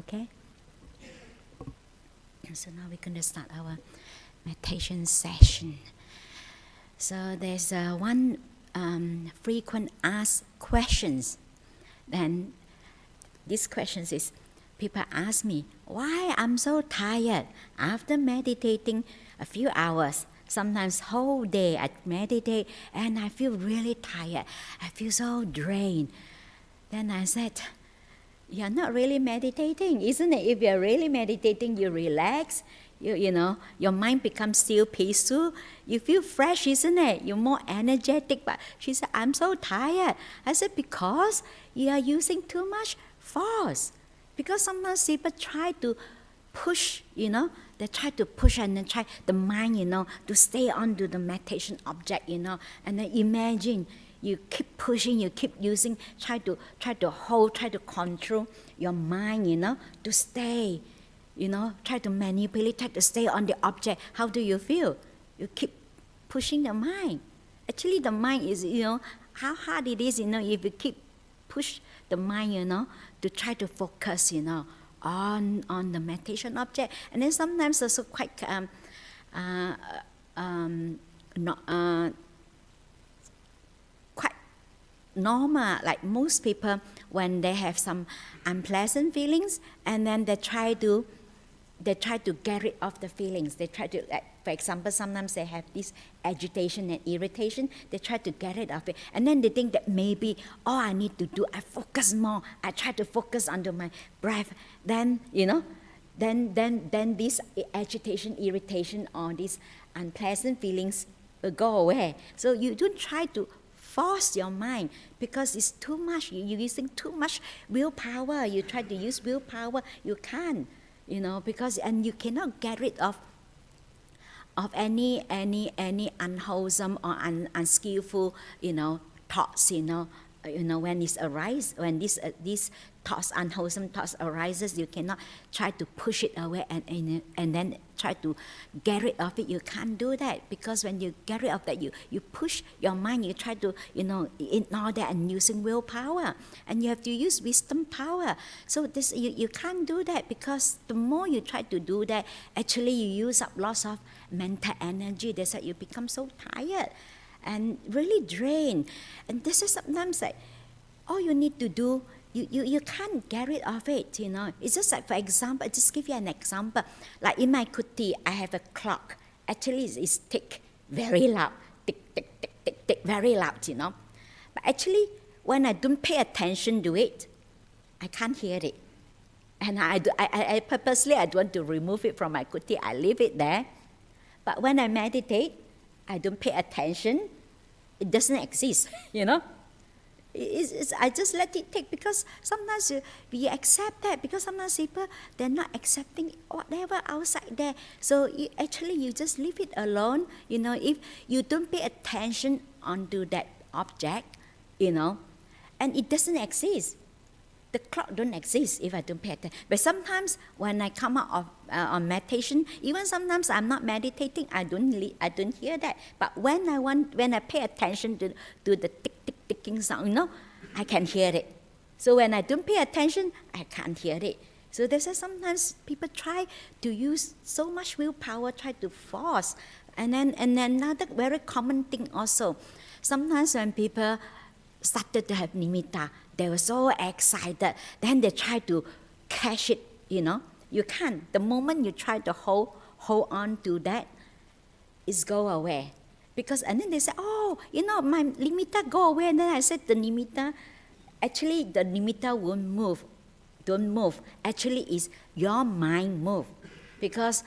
okay? So now we're going to start our meditation session. So there's one frequent asked questions. Then this question is, people ask me, why I'm so tired after meditating a few hours. Sometimes whole day I meditate and I feel really tired. I feel so drained. Then I said, you're not really meditating, isn't it? If you're really meditating, you relax, you know, your mind becomes still peaceful. You feel fresh, isn't it? You're more energetic. But she said, I'm so tired. I said, because you are using too much force. Because sometimes people try to push, you know, they try to push and then try the mind, you know, to stay on to the meditation object, you know, and then imagine you keep pushing, you keep using, try to hold, try to control your mind, you know, to stay, you know, try to manipulate, try to stay on the object. How do you feel? You keep pushing the mind. Actually, the mind is, you know, how hard it is, you know, if you keep push the mind, you know, to try to focus, you know, on the meditation object. And then sometimes also quite normal, like most people, when they have some unpleasant feelings, and then they try to get rid of the feelings. They try to, like, for example, sometimes they have this agitation and irritation. They try to get rid of it, and then they think that maybe all I need to do, I focus more. I try to focus onto my breath. Then, you know, then this agitation, irritation, or these unpleasant feelings will go away. So you don't try to force your mind, because it's too much. You're using too much willpower. You try to use willpower, you can't, you know, because, and you cannot get rid of any unwholesome or unskillful, you know, thoughts, you know, when this arise, when these thoughts, unwholesome thoughts arises, you cannot try to push it away and then try to get rid of it. You can't do that, because when you get rid of that, you push your mind, you try to, you know, ignore that and using willpower, and you have to use wisdom power. So this you can't do that, because the more you try to do that, actually you use up lots of mental energy. That's why you become so tired and really drained. And this is sometimes like all you need to do. You can't get rid of it, you know. It's just like, for example, I just give you an example. Like in my kuti, I have a clock. Actually, it's tick, very loud, tick, tick, tick, tick, tick, very loud, you know. But actually, when I don't pay attention to it, I can't hear it. And I purposely, I don't want to remove it from my kuti. I leave it there. But when I meditate, I don't pay attention. It doesn't exist, you know. I just let it take, because sometimes we accept that, because sometimes people, they're not accepting whatever outside there. So you just leave it alone. You know, if you don't pay attention onto that object, you know, and it doesn't exist. The clock don't exist if I don't pay attention. But sometimes when I come out of on meditation, even sometimes I'm not meditating, I don't hear that. But when I pay attention to the tick tick ticking sound, you know, I can hear it. So when I don't pay attention, I can't hear it. So there's sometimes people try to use so much willpower, try to force, and then another very common thing also. Sometimes when people started to have nimitta, they were so excited. Then they try to catch it, you know. You can't. The moment you try to hold on to that, it's go away. Because, and then they say, oh, you know, my nimitta go away. And then I said, the nimitta won't move. Don't move. Actually, is your mind move. Because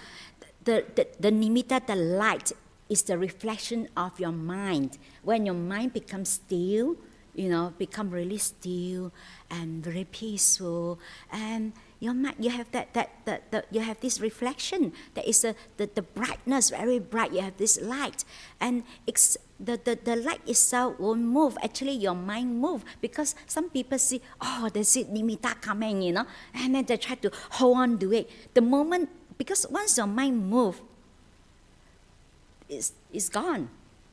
the nimitta, the light, is the reflection of your mind. When your mind becomes still, you know, become really still and very peaceful, and your mind, you have you have this reflection. That is the brightness, very bright. You have this light, and the light itself won't move. Actually, your mind move, because some people see, oh, they see nimitta coming, you know, and then they try to hold on to it. The moment, because once your mind move, it's gone.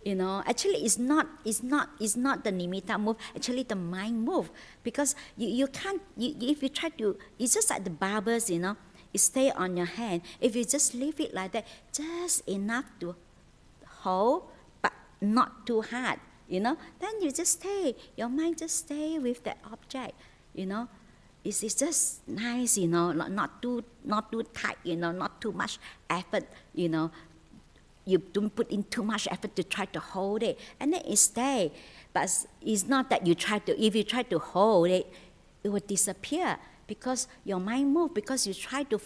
Actually it's not the nimitta move, actually the mind move, because you can't, if you try to, it's just like the bubbles, it stay on your hand. If you just leave it like that, just enough to hold, but not too hard, then you just stay, your mind just stay with that object, It's just nice, not too tight, not too much effort, You don't put in too much effort to try to hold it, and then it stay. But it's not that if you try to hold it, it will disappear because your mind move, because you try to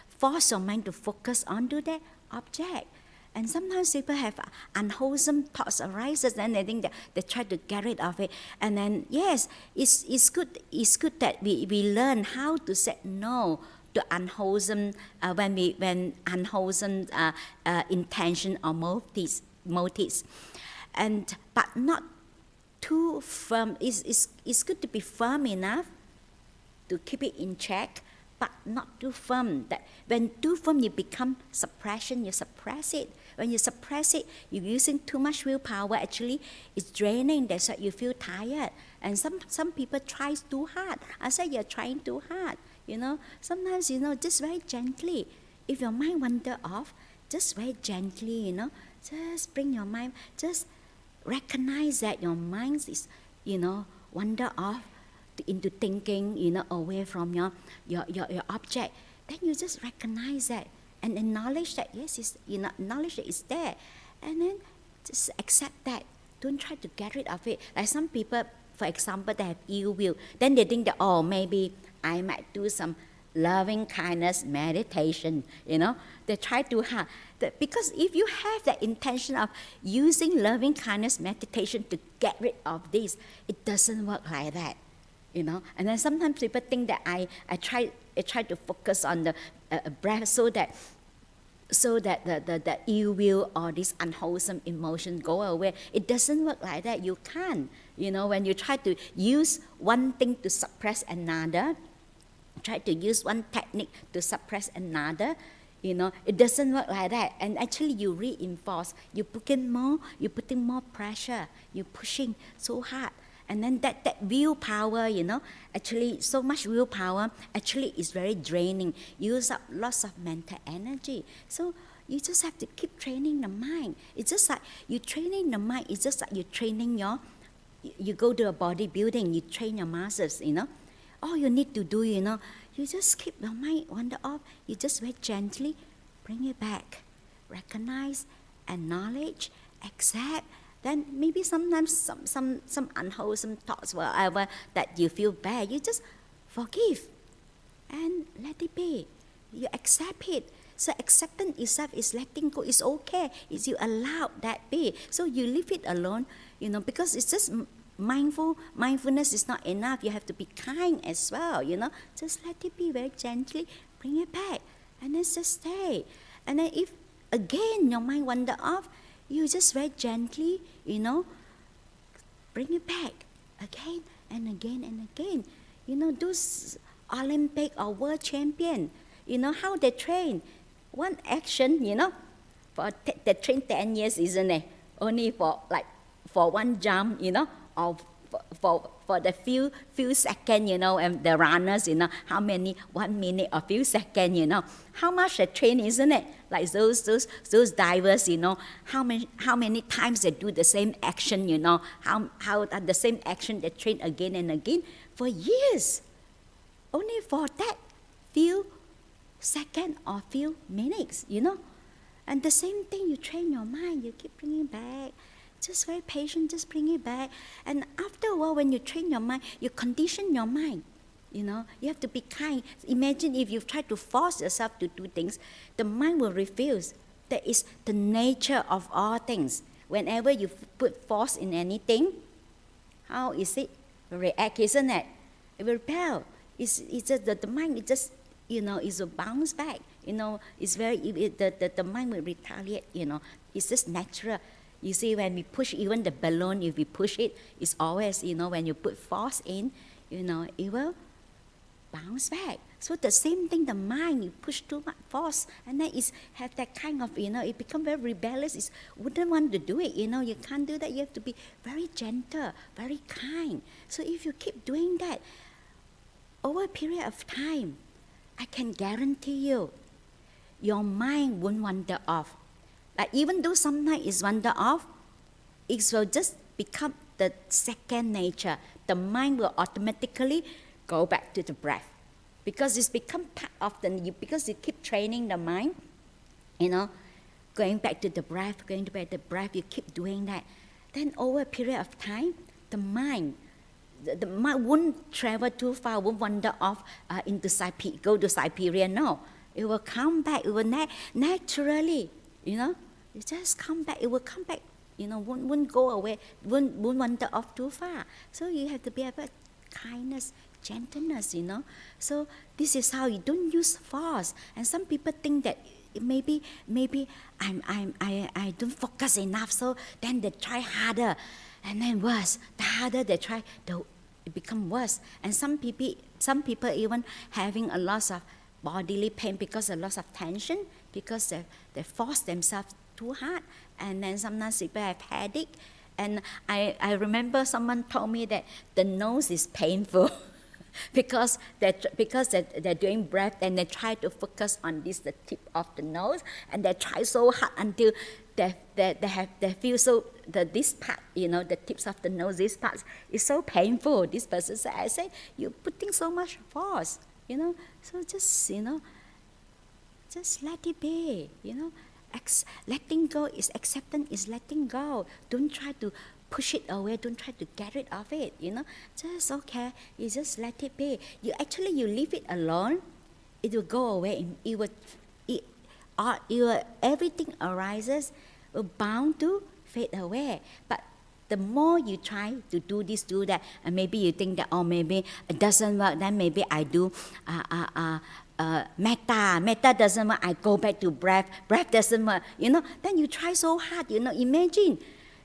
force your mind to focus onto that object. And sometimes people have unwholesome thoughts arises, and they think that they try to get rid of it. And then yes, it's good that we learn how to say no to unwholesome when unwholesome intention or motives, but not too firm. It's good to be firm enough to keep it in check, but not too firm. That when too firm, you become suppression. You suppress it. When you suppress it, you're using too much willpower. Actually, it's draining. That's why you feel tired. And some people try too hard. I say you're trying too hard. Sometimes, just very gently. If your mind wander off, just very gently, just bring your mind, just recognize that your mind is, wander off into thinking, away from your object. Then you just recognize that and acknowledge that, yes, acknowledge that it's there. And then just accept that. Don't try to get rid of it. Like some people, for example, they have ill will. Then they think that, maybe I might do some loving kindness meditation, They try too hard. Because if you have that intention of using loving kindness meditation to get rid of this, it doesn't work like that, And then sometimes people think that I try to focus on the breath so that the ill will or this unwholesome emotion go away. It doesn't work like that. You can't. When you try to use one thing to suppress another, try to use one technique to suppress another, it doesn't work like that. And actually you reinforce, you're putting more pressure, you're pushing so hard. And then that willpower, actually so much willpower actually is very draining, use up lots of mental energy. So you just have to keep training the mind. It's just like you training the mind, it's just like you training you go to a bodybuilding, you train your muscles, All you need to do, you just keep your mind wander off, you just very gently bring it back. Recognize, acknowledge, accept. Then maybe sometimes some unwholesome thoughts, whatever, that you feel bad, you just forgive and let it be. You accept it. So acceptance itself is letting go. It's okay. It's you allow that be. So you leave it alone, because it's just mindfulness is not enough. You have to be kind as well, Just let it be very gently. Bring it back. And then just stay. And then if again your mind wander off, you just very gently, bring it back again and again and again. Those Olympic or world champion, how they train. One action, they train 10 years, isn't it? Only for one jump, or for the few seconds, and the runners, how many, 1 minute or few seconds, how much they train, isn't it? Like those divers, how many times they do the same action, how the same action they train again and again for years, only for that few seconds or few minutes, And the same thing, you train your mind, you keep bringing back. Just very patient, just bring it back. And after a while, when you train your mind, you condition your mind. You have to be kind. Imagine if you try to force yourself to do things, the mind will refuse. That is the nature of all things. Whenever you put force in anything, how is it react, isn't it? It will repel. It's just the mind is just, is a bounce back. It's very, the mind will retaliate, It's just natural. You see, when we push even the balloon, if we push it, it's always, when you put force in, it will bounce back. So the same thing, the mind, you push too much force, and then it's have that kind of, it become very rebellious. It wouldn't want to do it, you can't do that. You have to be very gentle, very kind. So if you keep doing that, over a period of time, I can guarantee you, your mind won't wander off. Like even though sometimes it's wander off, it will just become the second nature. The mind will automatically go back to the breath, because it's become part of because you keep training the mind, going back to the breath, you keep doing that. Then over a period of time, the mind won't travel too far, won't wander off go to Siberia. No, it will come back. It will naturally, it just come back. It will come back. Won't go away. Won't wander off too far. So you have to be about kindness, gentleness. So this is how you don't use force. And some people think that maybe I don't focus enough. So then they try harder, and then worse. The harder they try, it become worse. And some people even having a lot of bodily pain because a lot of tension, because they force themselves too hard, and then sometimes people have headache. And I remember someone told me that the nose is painful because they're doing breath, and they try to focus on the tip of the nose, and they try so hard until they feel so this part, the tips of the nose, this part is so painful. This person said, I say, you're putting so much force, so just just let it be, letting go is acceptance, is letting go. Don't try to push it away, don't try to get rid of it, just okay, you just let it be. You leave it alone, it will go away. Everything arises, bound to fade away. But the more you try to do this, do that, and maybe you think that, maybe it doesn't work, then maybe I do metta doesn't work, I go back to breath doesn't work, then you try so hard, imagine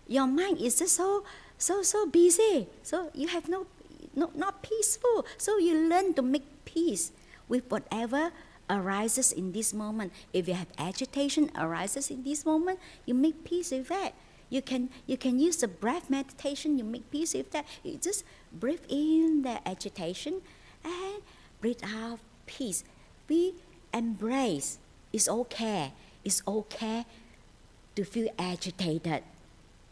your mind is just so busy, so you have not peaceful. So you learn to make peace with whatever arises in this moment. If you have agitation arises in this moment, you make peace with that. You can use the breath meditation, you make peace with that. You just breathe in the agitation and breathe out peace. We embrace. It's okay. It's okay to feel agitated.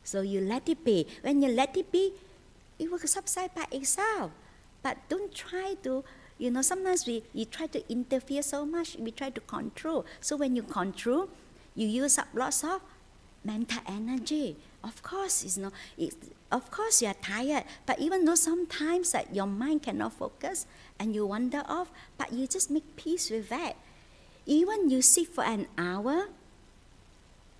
So you let it be. When you let it be, it will subside by itself. But don't try to, sometimes we try to interfere so much, we try to control. So when you control, you use up lots of mental energy. Of course, of course you are tired, but even though sometimes that your mind cannot focus and you wander off, but you just make peace with that. Even you sit for an hour,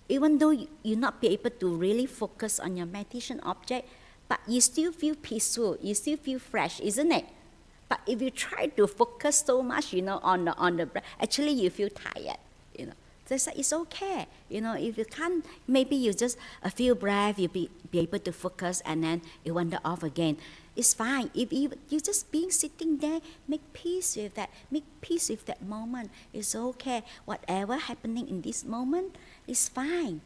even though you not be able to really focus on your meditation object, but you still feel peaceful, you still feel fresh, isn't it? But if you try to focus so much, on the breath, actually you feel tired, So it's okay, if you can't, maybe you just a few breaths, you be able to focus, and then you wander off again. It's fine. If you just being sitting there, make peace with that. Make peace with that moment. It's okay. Whatever happening in this moment is fine.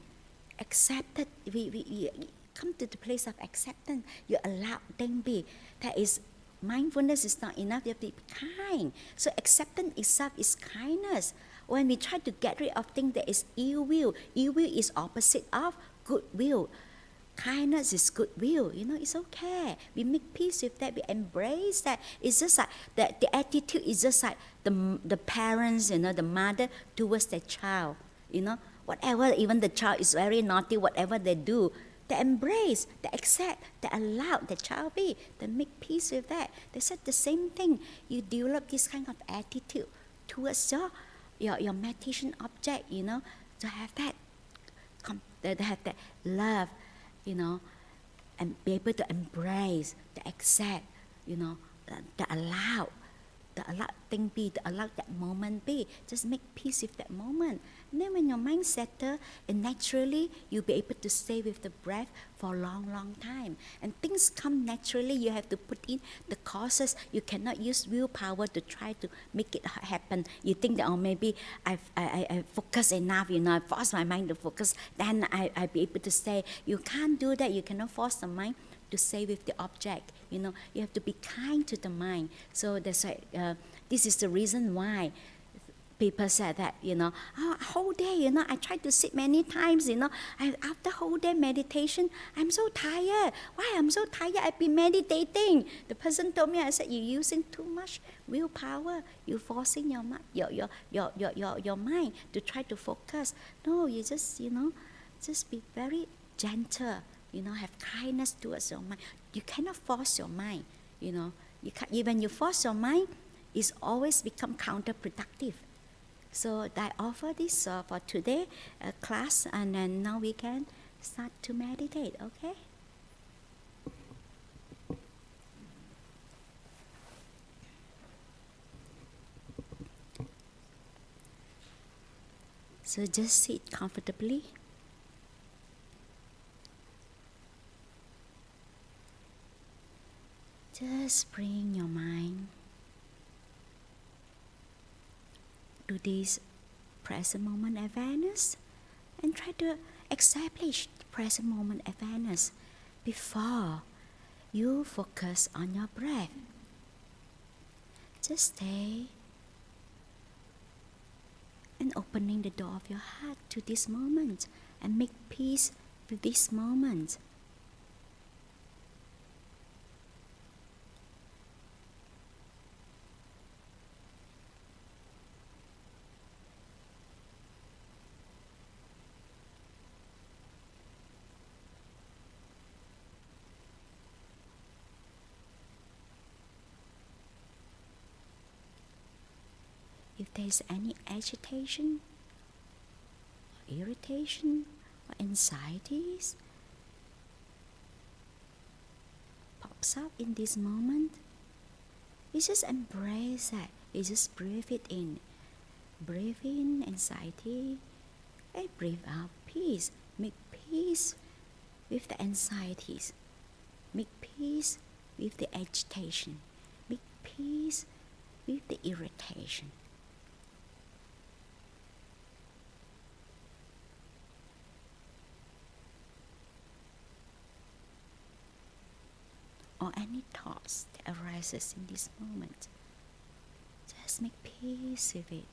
Accept it. We come to the place of acceptance. You allow them be. That is, mindfulness is not enough. You have to be kind. So acceptance itself is kindness. When we try to get rid of things that is ill will is opposite of good will. Kindness is goodwill, it's okay. We make peace with that, we embrace that. It's just like the attitude is just like the parents, the mother towards the child, whatever, even the child is very naughty, whatever they do, they embrace, they accept, they allow the child be, they make peace with that. They said the same thing. You develop this kind of attitude towards your meditation object, to have that, to have that love, and be able to embrace, to accept, to allow, the allow thing be, the allow that moment be. Just make peace with that moment. And then when your mind settles, and naturally you'll be able to stay with the breath for a long, long time. And things come naturally. You have to put in the causes. You cannot use willpower to try to make it happen. You think that, oh, maybe I focus enough, I force my mind to focus, then I'll be able to stay. You can't do that. You cannot force the mind to stay with the object. You have to be kind to the mind. So that's why this is the reason why people said that, whole day, I tried to sit many times, after whole day meditation, I'm so tired. Why I'm so tired? I've been meditating. The person told me, I said, you're using too much willpower. You're forcing your mind to try to focus. No, you just be very gentle. Have kindness towards your mind. You cannot force your mind. You can't, when you force your mind, it's always become counterproductive. So I offer this for today class, and then now we can start to meditate. Okay? So just sit comfortably. Just bring your mind to this present moment awareness and try to establish the present moment awareness before you focus on your breath. Just stay and opening the door of your heart to this moment and make peace with this moment. If there is any agitation, or irritation, or anxieties pops up in this moment, you just embrace that. You just breathe it in. Breathe in anxiety and breathe out peace. Make peace with the anxieties. Make peace with the agitation. Make peace with the irritation. Or any thoughts that arises in this moment. Just make peace with it.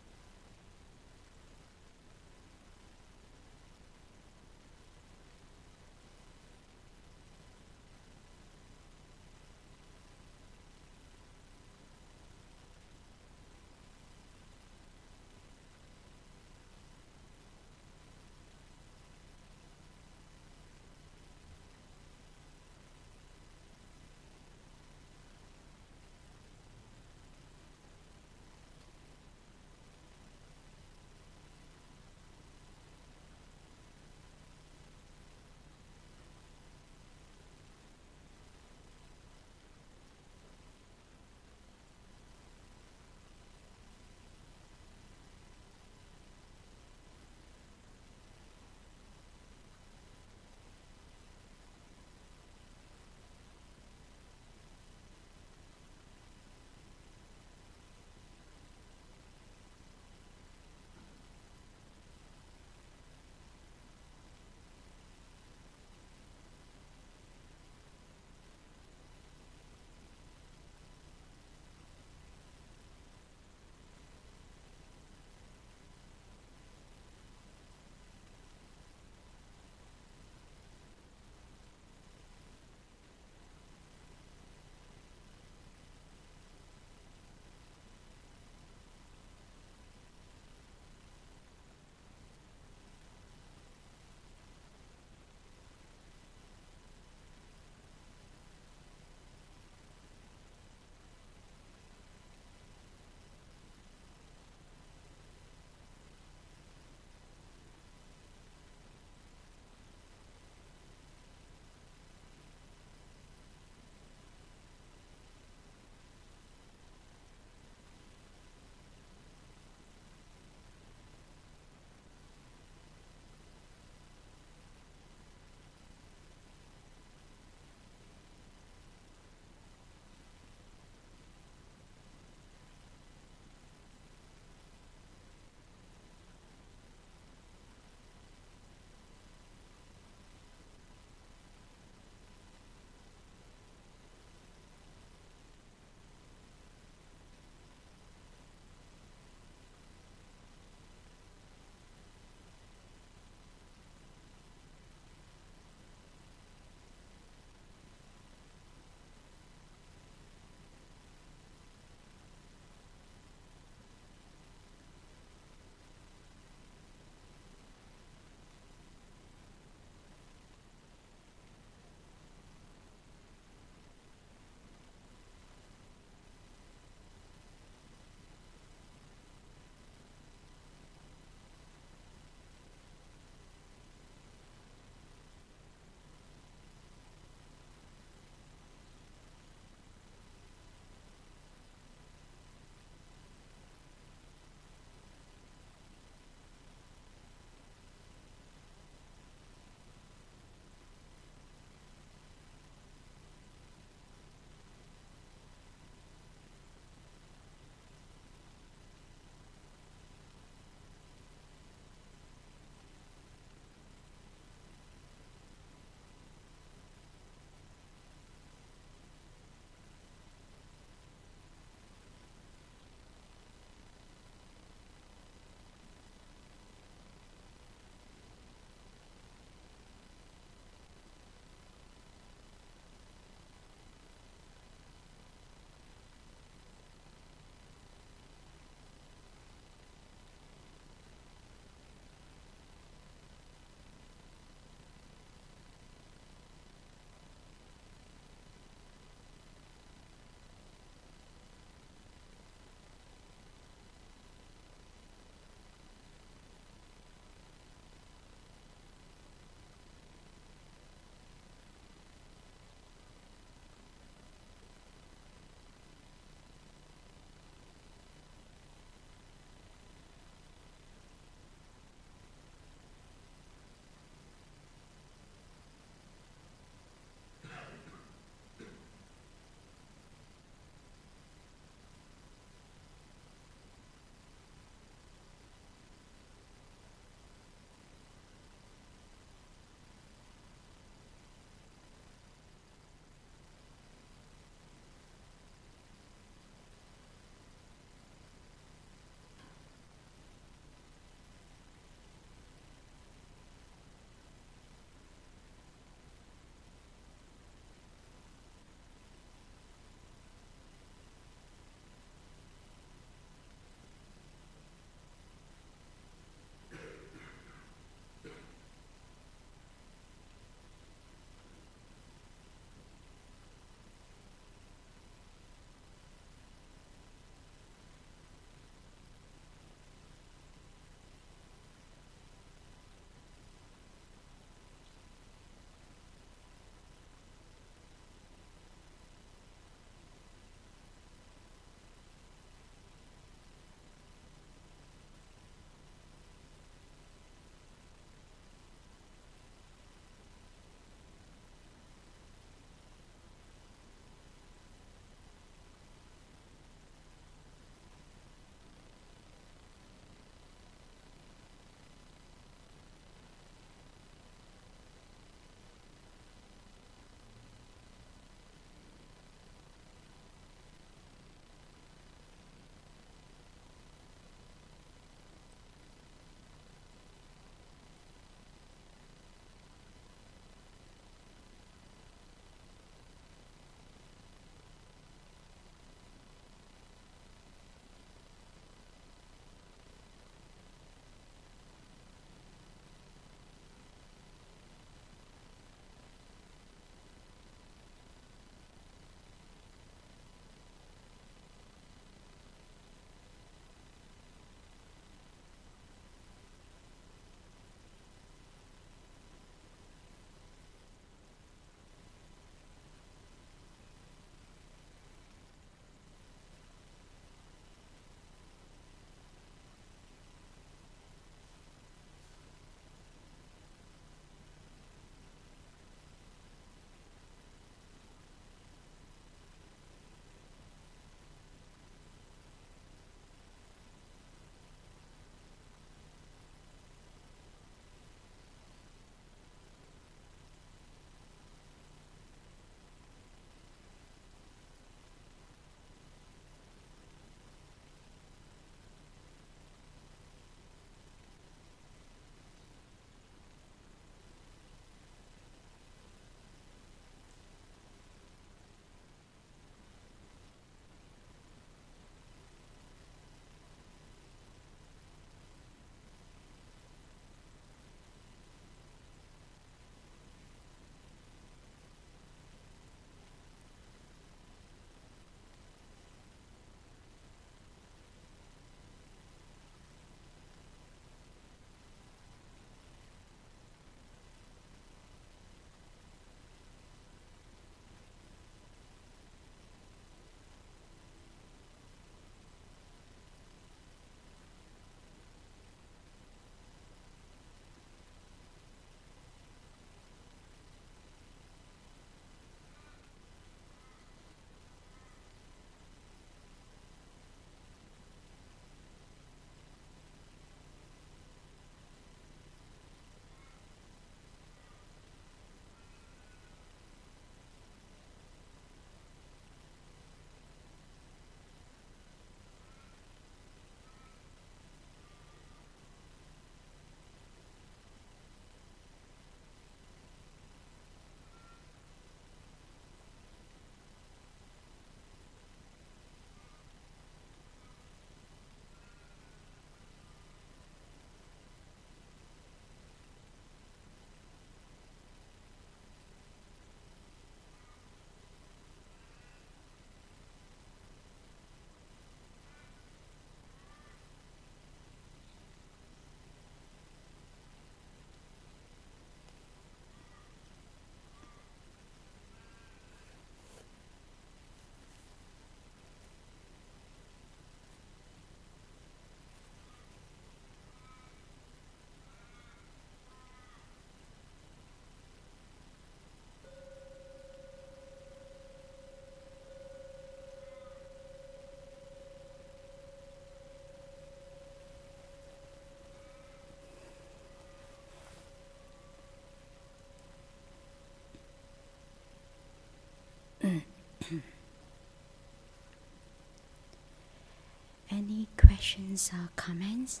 Any questions or comments?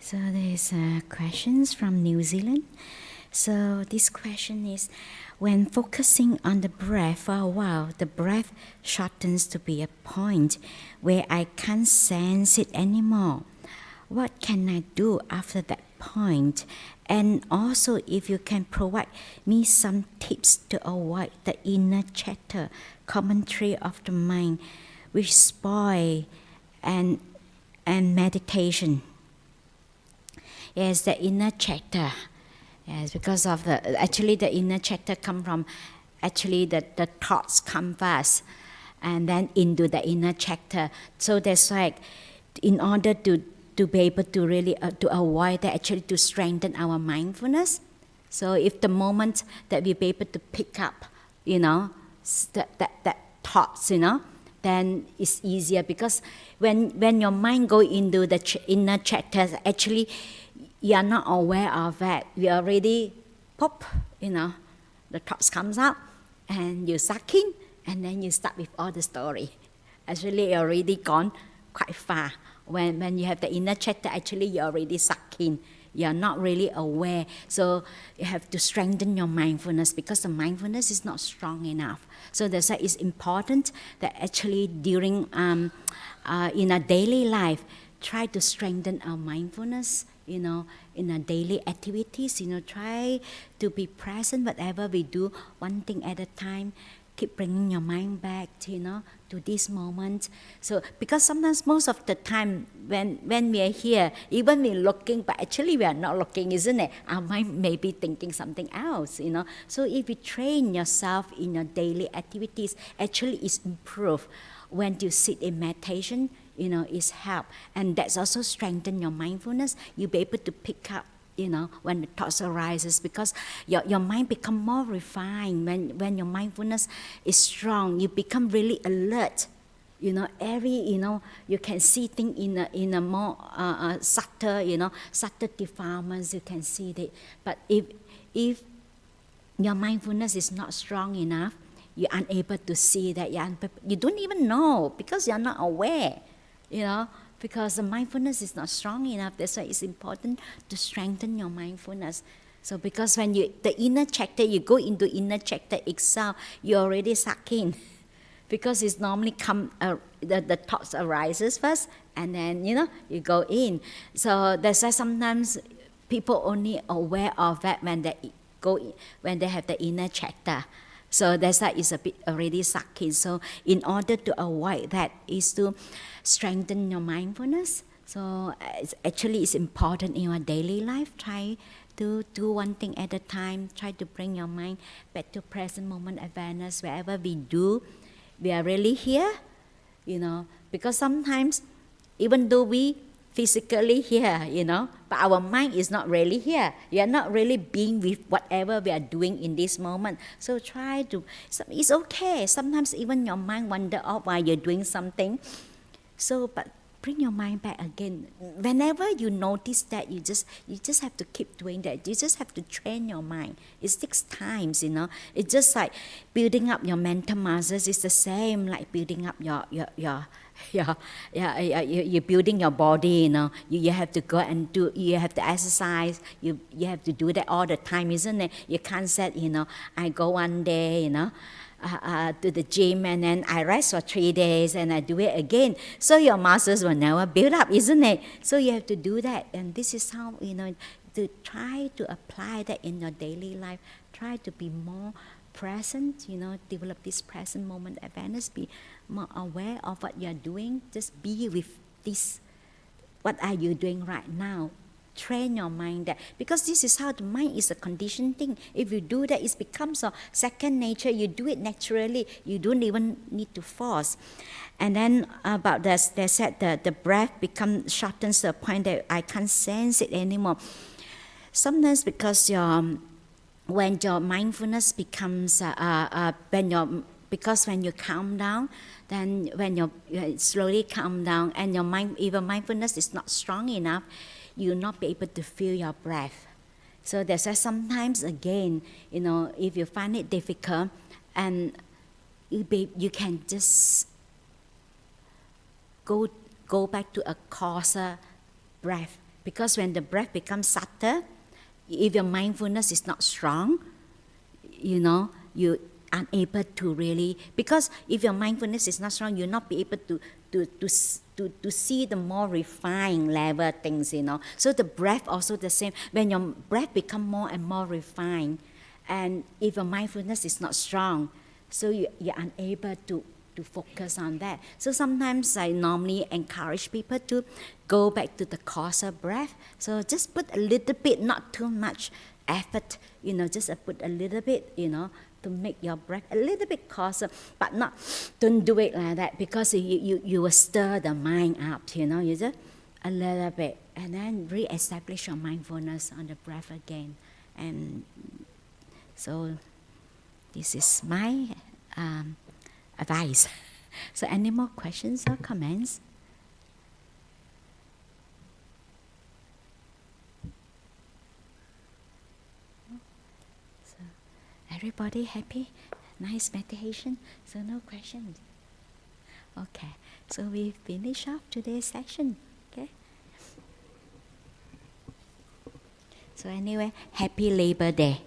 So there's questions from New Zealand. So this question is, when focusing on the breath for a while, the breath shortens to be a point where I can't sense it anymore. What can I do after that point? And also, if you can provide me some tips to avoid the inner chatter, commentary of the mind, which spoil and meditation. Yes, the inner chatter. Yes, because of the inner chatter come from, the thoughts come fast and then into the inner chatter. So that's like, in order to be able to really, to avoid that, actually to strengthen our mindfulness. So if the moment that we be able to pick up, that thoughts, then it's easier, because when your mind go into the inner chatter, actually you are not aware of that. You already pop, the thoughts comes up and you suck in, and then you start with all the story. Actually, you're already gone quite far. When you have the inner chatter, actually you're already sucked in. You're not really aware. So you have to strengthen your mindfulness, because the mindfulness is not strong enough. So that's why it's important that actually during, in our daily life, try to strengthen our mindfulness, in our daily activities, try to be present whatever we do, one thing at a time. Keep bringing your mind back, to this moment. So, because sometimes, most of the time, when we are here, even we're looking, but actually we are not looking, isn't it? Our mind may be thinking something else, So if you train yourself in your daily activities, actually it's improved. When you sit in meditation, it's help. And that's also strengthen your mindfulness. You'll be able to pick up, when the thoughts arises, because your mind become more refined. When your mindfulness is strong, you become really alert. You can see things in a more subtle, subtle defilements, you can see it. But if your mindfulness is not strong enough, you're unable to see that. You don't even know, because you're not aware, because the mindfulness is not strong enough. That's why it's important to strengthen your mindfulness. So because when the inner chatter, you go into inner chatter itself, you already suck in. Because it's normally the thoughts arises first, and then, you go in. So that's why sometimes people only aware of that when they have the inner chatter. So that's why it's a bit already sucked in. So in order to avoid that, is to strengthen your mindfulness. So it's important in your daily life. Try to do one thing at a time. Try to bring your mind back to present moment awareness. Wherever we do, we are really here, because sometimes, even though we physically here, but our mind is not really here. We are not really being with whatever we are doing in this moment. So it's okay. Sometimes even your mind wander off while you're doing something. So, but bring your mind back again. Whenever you notice that, you just have to keep doing that. You just have to train your mind. It takes time, It's just like building up your mental muscles. It's the same like building up you're building your body, You have to go and do. You have to exercise. You have to do that all the time, isn't it? You can't say, I go one day, to the gym, and then I rest for 3 days and I do it again. So your muscles will never build up, isn't it? So you have to do that. And this is how, to try to apply that in your daily life. Try to be more present, develop this present moment awareness. Be more aware of what you're doing. Just be with this. What are you doing right now? Train your mind that, because this is how the mind is a conditioned thing. If you do that, it becomes a second nature. You do it naturally. You don't even need to force. And then about this, they said that the breath becomes shortened to the point that I can't sense it anymore. Sometimes because when your mindfulness becomes because when you calm down, then when you slowly calm down and your mind, even mindfulness is not strong enough, you'll not be able to feel your breath. So that's why sometimes again, if you find it difficult, and you can just go back to a coarser breath. Because when the breath becomes subtle, if your mindfulness is not strong, you're unable to really, because if your mindfulness is not strong, you'll not be able to see the more refined level things, So the breath also the same. When your breath become more and more refined, and if your mindfulness is not strong, so you're unable to focus on that. So sometimes I normally encourage people to go back to the coarser breath. So just put a little bit, not too much effort, just put a little bit, to make your breath a little bit coarser, but don't do it like that, because you will stir the mind up, you just a little bit, and then re-establish your mindfulness on the breath again. And so this is my advice. So any more questions or comments? So everybody happy? Nice meditation? So no questions? Okay, so we finish off today's session. Okay. So anyway, happy Labor Day.